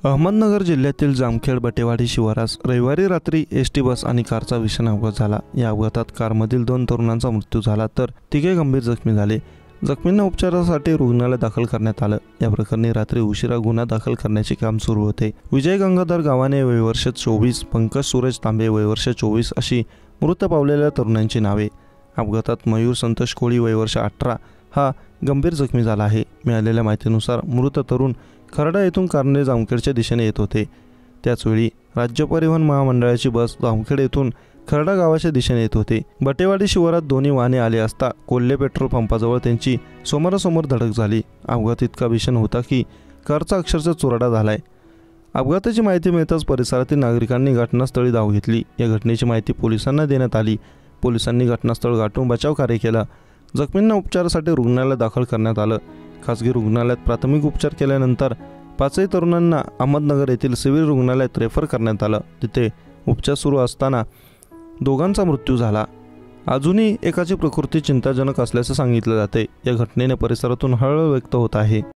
अहमदनगर जिल्ह्यातील जामखेड बटेवाडी शिवारास रविवारी रात्री एसटी बस आणि कारचा भीषण अपघात झाला। या अपघातात कारमधील 2 तरुणांचा मृत्यू झाला तर 3 गंभीर जखमी झाले। जखमींना उपचारासाठी रुग्णालयात दाखल करण्यात आलं। या प्रकरणी रात्री उशिरा गुन्हा दाखल करण्याचे काम सुरू होते। विजय गंगाधर गावाने वय वर्ष 24, पंकज सूरज तांबे वय वर्ष 24 अशी मृत पावलेल्या तरुणांची नावे। अपघातात मयूर संतोष कोळी वय वर्ष 18 हा गंभीर जखमी झाला आहे। मिळालेल्या माहितीनुसार मृत तरुण खर्डा येथून कारने जामखेडच्या दिशेने येत होते। त्याचवेळी राज्य परिवहन महामंडळाची बस जामखेड येथून खर्डा गावाच्या दिशेने येत होती। बटेवाडी शिवारात दोन्ही वाहने आले असता कोल्हे पेट्रोल पंपाजवळ त्यांची समोरासमोर धडक झाली। अपघात इतका भीषण होता की कारचा अक्षरशः चुराडा झालाय। अपघाताची माहिती मिळताच परिसरातील नागरिकांनी घटनास्थळी धाव घेतली। या घटनेची माहिती पोलिसांना देण्यात आली। पोलिसांनी घटनास्थळ गाठून बचाव कार्य केला। जखमींना उपचारासाठी रुग्णालयात दाखल करण्यात आलं। खासगी रुग्णालयात प्राथमिक उपचार केल्यानंतर 5 तरुणांना अहमदनगर येथील सिव्हिल रुग्णालयात रेफर करण्यात आलं। तिथे उपचार सुरू असताना दोघांचा मृत्यू झाला। अजूनही एकाची प्रकृती चिंताजनक असल्याचं सांगितलं जाते। या घटनेने परिसरातून हळहळ व्यक्त होत आहे।